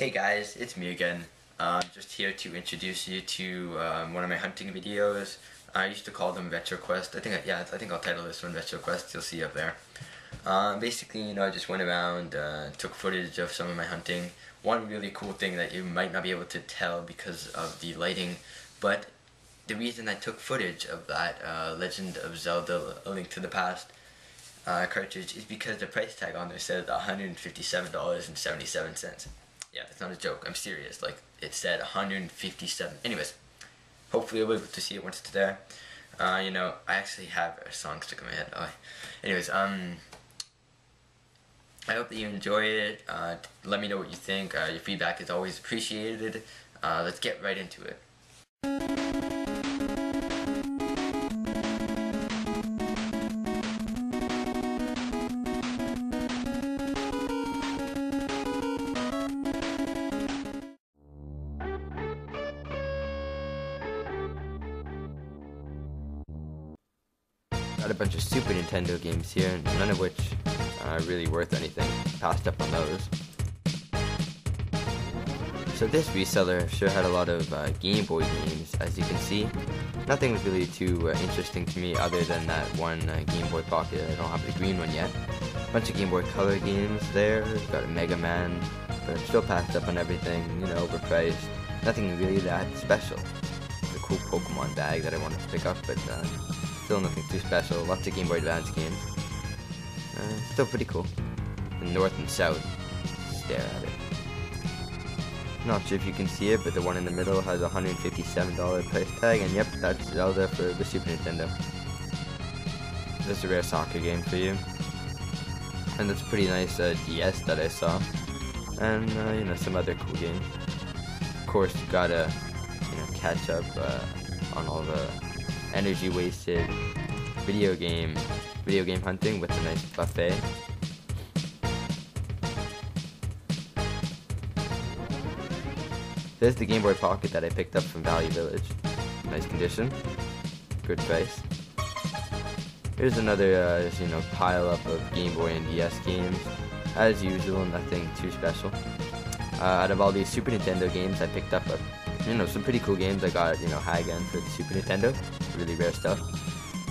Hey guys, it's me again. Just here to introduce you to one of my hunting videos. I used to call them RetroQuest. I think I'll title this one RetroQuest. You'll see up there. Basically, I just went around, took footage of some of my hunting. One really cool thing that you might not be able to tell because of the lighting, but the reason I took footage of that Legend of Zelda: A Link to the Past cartridge is because the price tag on there said $157.77. Yeah, it's not a joke. I'm serious. Like, it said 157. Anyways, hopefully you'll be able to see it once it's there. I actually have a song stuck in my head. Anyways, I hope that you enjoy it. Let me know what you think. Your feedback is always appreciated. Let's get right into it. Got a bunch of Super Nintendo games here, none of which are really worth anything. Passed up on those. So this reseller sure had a lot of Game Boy games, as you can see. Nothing was really too interesting to me other than that one Game Boy Pocket. I don't have the green one yet. Bunch of Game Boy Color games there. Got a Mega Man, but still passed up on everything, overpriced. Nothing really that special. It's a cool Pokemon bag that I wanted to pick up, but still nothing too special. Lots of Game Boy Advance games. Still pretty cool. The North and South. Stare at it. Not sure if you can see it, but the one in the middle has a $157 price tag, and yep, that's Zelda for the Super Nintendo. This is a rare soccer game for you. And that's a pretty nice DS that I saw. And, some other cool games. Of course, you gotta, catch up on all the energy wasted video game hunting with a nice buffet. There's the Game Boy Pocket that I picked up from Value Village. Nice condition, good price. Here's another pile up of Game Boy and DS games. As usual, nothing too special. Out of all these Super Nintendo games, I picked up some pretty cool games. I got Hagan for the Super Nintendo, really rare stuff.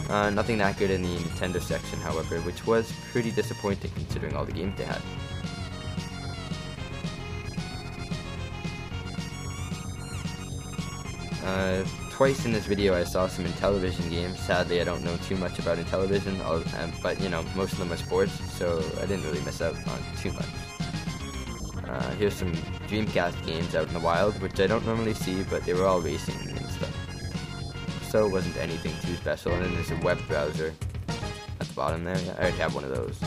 Nothing that good in the Nintendo section, however, which was pretty disappointing considering all the games they had. Twice in this video I saw some Intellivision games. Sadly, I don't know too much about Intellivision, but most of them are sports, so I didn't really miss out on too much. Here's some Dreamcast games out in the wild, which I don't normally see, but they were all racing and stuff. So it wasn't anything too special. And then there's a web browser at the bottom there. Yeah, I already have one of those.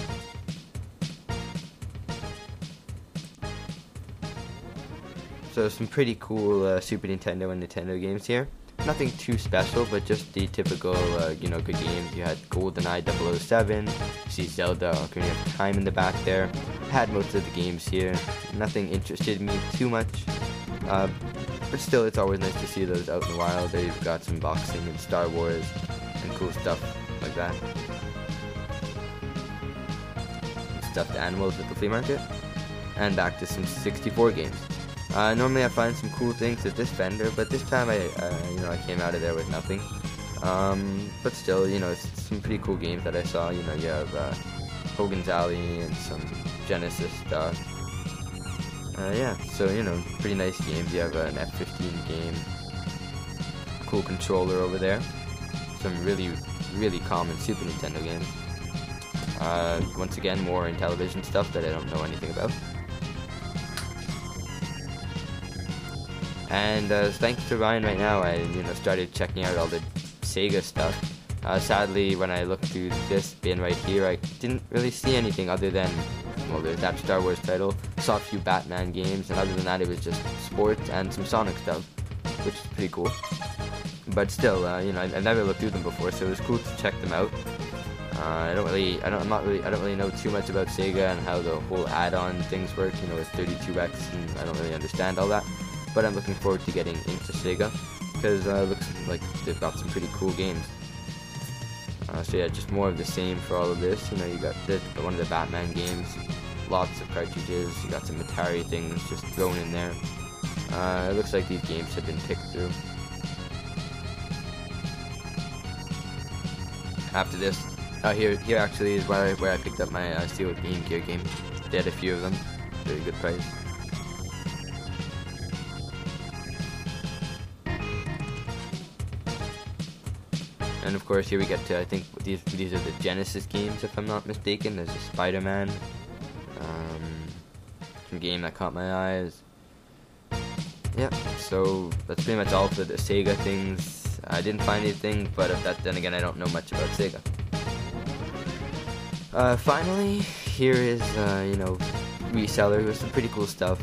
So some pretty cool Super Nintendo and Nintendo games here. Nothing too special, but just the typical, good games. You had GoldenEye 007, you see Zelda: Ocarina of Time in the back there. Had most of the games here. Nothing interested me too much, but still, it's always nice to see those out in the wild. They've got some boxing and Star Wars and cool stuff like that. Stuffed animals at the flea market, and back to some 64 games. Normally I find some cool things at this vendor, but this time I came out of there with nothing. But still, it's some pretty cool games that I saw. You have Hogan's Alley and some Genesis stuff. So pretty nice games. You have an F-15 game. Cool controller over there. Some really, really common Super Nintendo games. Once again, more Intellivision stuff that I don't know anything about. And thanks to Ryan right now, I started checking out all the Sega stuff. Sadly, when I looked through this bin right here, I didn't really see anything other than, there's that Star Wars title, saw a few Batman games, and other than that it was just sports and some Sonic stuff, which is pretty cool. But still, I've never looked through them before, so it was cool to check them out. I don't really know too much about Sega and how the whole add-on things work, with 32X, and I don't really understand all that. But I'm looking forward to getting into Sega, because it looks like they've got some pretty cool games. So yeah, just more of the same for all of this. You got one of the Batman games, lots of cartridges. You got some Atari things just thrown in there. It looks like these games have been picked through. After this, here actually is where I picked up my sealed Game Gear game. They had a few of them, really good price. And of course, here we get to, I think these are the Genesis games, if I'm not mistaken. There's a Spider-Man, some game that caught my eyes. Yeah, so that's pretty much all for the Sega things. I didn't find anything, but then again, I don't know much about Sega. Finally, here is, reseller with some pretty cool stuff.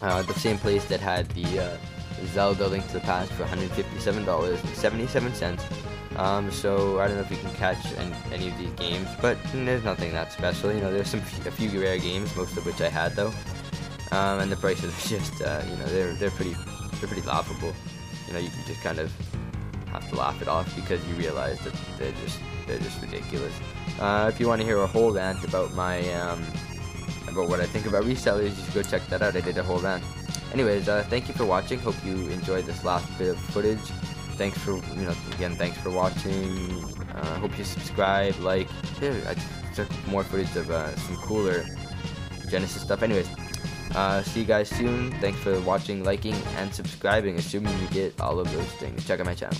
The same place that had the Zelda Link to the Past for $157.77. So I don't know if you can catch any of these games, but there's nothing that special. There's a few rare games, most of which I had though, and the prices are just, they're pretty laughable. You can just kind of have to laugh it off because you realize that they're just ridiculous. If you want to hear a whole rant about my about what I think about resellers, you should go check that out. I did a whole rant. Anyways, thank you for watching. Hope you enjoyed this last bit of footage. Thanks for thanks for watching. Hope you subscribe, like. I took more footage of some cooler Genesis stuff. Anyways, see you guys soon. Thanks for watching, liking, and subscribing. Assuming you did all of those things. Check out my channel.